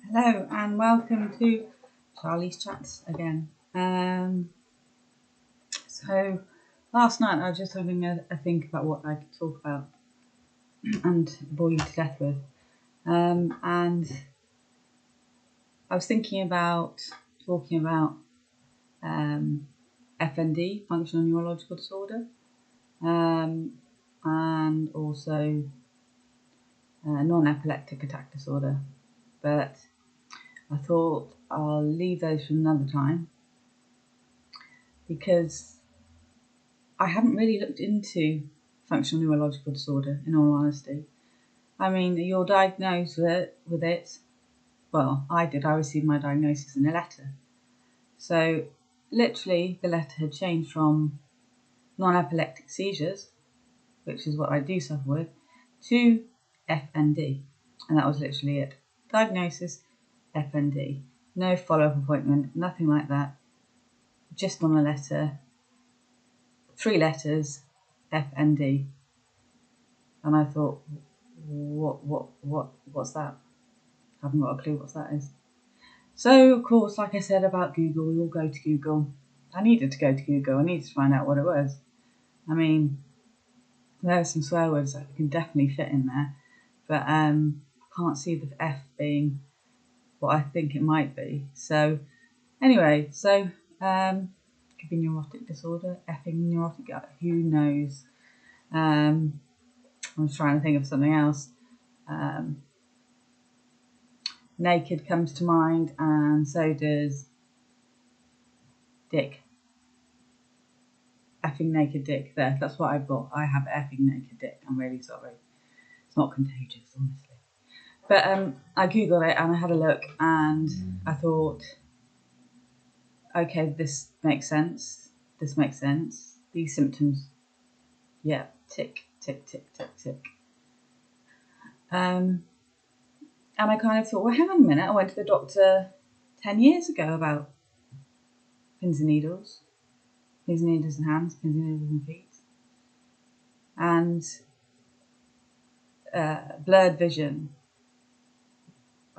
Hello and welcome to Charlie's Chats again. So last night I was just having a think about what I could talk about and bore you to death with. And I was thinking about talking about FND, functional neurological disorder, and also non-epileptic attack disorder. But I thought I'll leave those for another time because I haven't really looked into functional neurological disorder, in all honesty. I mean, you're diagnosed with it. Well, I did. I received my diagnosis in a letter. So, literally, the letter had changed from non-epileptic seizures, which is what I do suffer with, to FND. And that was literally it. Diagnosis, FND. No follow-up appointment, nothing like that. Just on a letter, 3 letters, FND. And I thought, what's that? I haven't got a clue what that is. So, of course, like I said about Google, we all go to Google. I needed to go to Google. I needed to find out what it was. I mean, there are some swear words that can definitely fit in there, but I can't see the F being what I think it might be. So, anyway, could be neurotic disorder, effing neurotic, who knows? I'm trying to think of something else. Naked comes to mind, and so does dick. Effing naked dick. There, that's what I've got. I have effing naked dick. I'm really sorry. It's not contagious, honestly. But I googled it and I had a look, and I thought, okay, this makes sense. This makes sense. These symptoms, yeah, tick, tick, tick, tick, tick. And I kind of thought, well, hang on a minute. I went to the doctor 10 years ago about pins and needles. Pins and needles in hands, pins and needles in feet. And blurred vision.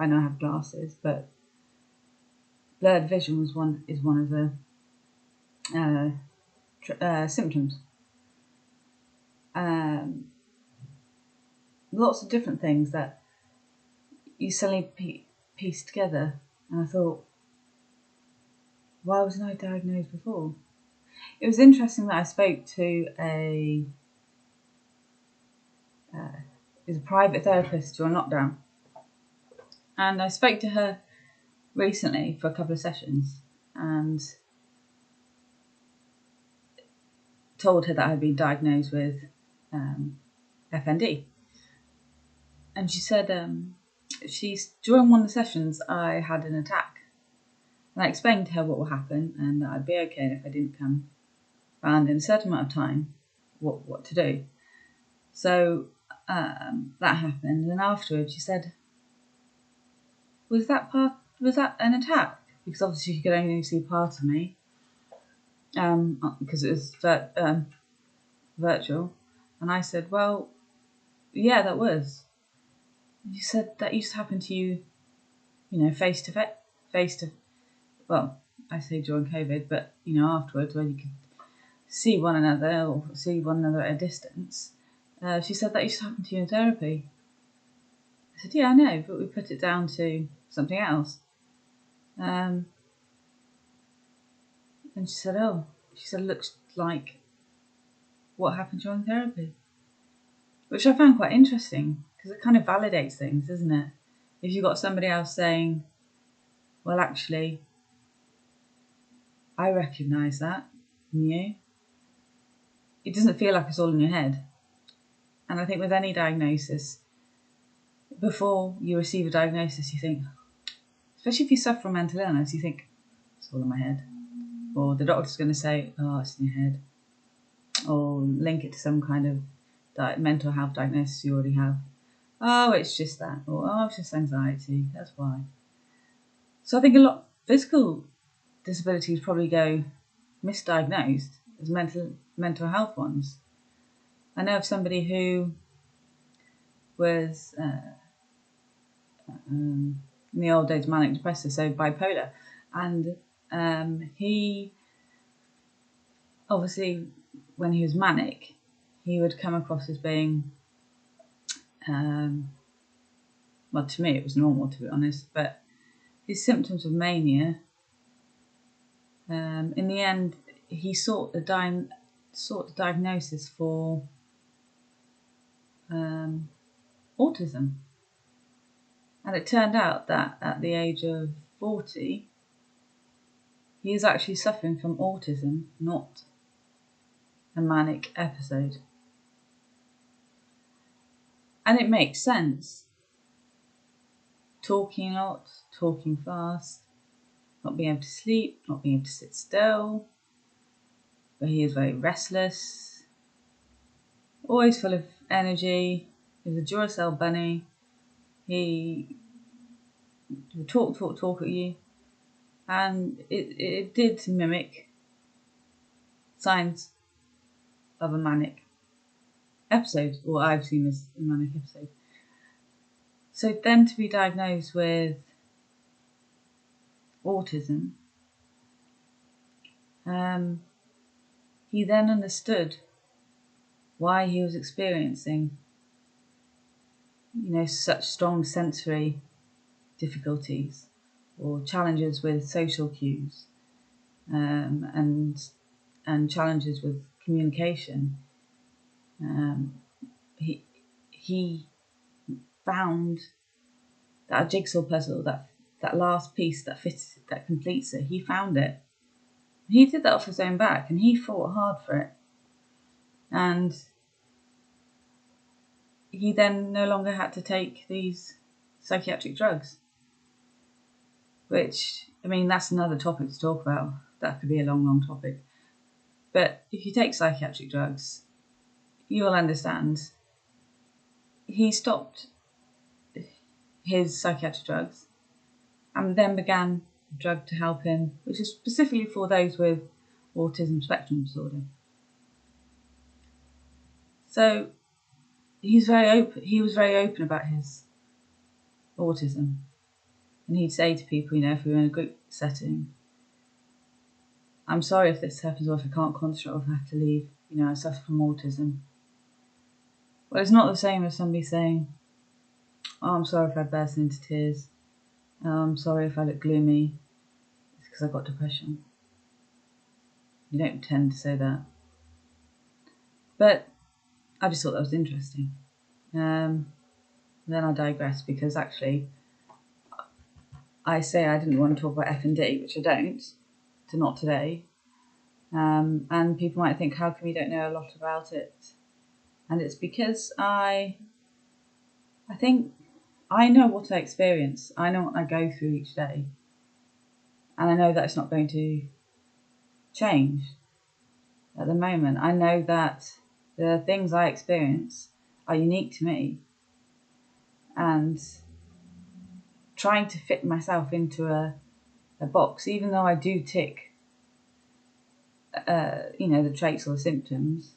I know I have glasses, but blurred vision is one of the symptoms. Lots of different things that you suddenly piece together. And I thought, why wasn't I diagnosed before? It was interesting that I spoke to a private therapist during lockdown, and I spoke to her recently for a couple of sessions and told her that I had been diagnosed with FND. And she said during one of the sessions I had an attack. And I explained to her what would happen and that I'd be okay if I didn't come round in a certain amount of time what to do. So that happened, and afterwards she said, was that an attack? Because obviously she could only see part of me because it was virtual. And I said, well, yeah, that was. And she said, that used to happen to you, face to, well, I say during COVID, but, afterwards when you could see one another or see one another at a distance. She said that used to happen to you in therapy. I said, yeah, I know, but we put it down to something else. And she said, it looks like what happened during therapy. Which I found quite interesting, because it kind of validates things, doesn't it? If you've got somebody else saying, well, actually, I recognise that in you. It doesn't feel like it's all in your head. And I think with any diagnosis, before you receive a diagnosis, you think, especially if you suffer from mental illness, you think, it's all in my head. Or the doctor's going to say, oh, it's in your head. Or link it to some kind of mental health diagnosis you already have. Oh, it's just that. Or, oh, it's just anxiety. That's why. So I think a lot of physical disabilities probably go misdiagnosed as mental health ones. I know of somebody who was in the old days, manic depressive, so bipolar. And he, obviously, when he was manic, he would come across as being, well, to me it was normal, to be honest, but his symptoms of mania, in the end, he sought the diagnosis for autism. And it turned out that at the age of 40, he is actually suffering from autism, not a manic episode. And it makes sense. Talking a lot, talking fast, not being able to sleep, not being able to sit still, but he is very restless, always full of energy. He's a Duracell bunny. He would talk at you. And it did mimic signs of a manic episode, or I've seen as a manic episode. So then to be diagnosed with autism, he then understood why he was experiencing, such strong sensory difficulties or challenges with social cues, and challenges with communication. He found that jigsaw puzzle, that last piece that fits, that completes it. He found it. He did that off his own back, and he fought hard for it. And he then no longer had to take these psychiatric drugs, which, that's another topic to talk about. That could be a long, long topic. But if you take psychiatric drugs, you will understand he stopped his psychiatric drugs and then began a drug to help him, which is specifically for those with autism spectrum disorder. So he was very open about his autism. And he'd say to people, if we were in a group setting, I'm sorry if this happens, or if I can't concentrate, or if I have to leave, I suffer from autism. Well, it's not the same as somebody saying, oh, I'm sorry if I burst into tears. Oh, I'm sorry if I look gloomy. It's because I've got depression. You don't tend to say that. But I just thought that was interesting. Then I digress, because actually I say I didn't want to talk about F&D, which I don't, not today. And people might think, how come you don't know a lot about it? And it's because I think I know what I experience. I know what I go through each day. And I know that it's not going to change at the moment. I know that the things I experience are unique to me. And trying to fit myself into a box, even though I do tick, the traits or the symptoms,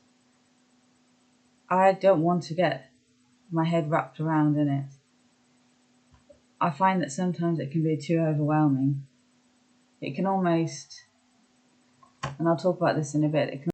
I don't want to get my head wrapped around in it. I find that sometimes it can be too overwhelming. It can almost, and I'll talk about this in a bit, it can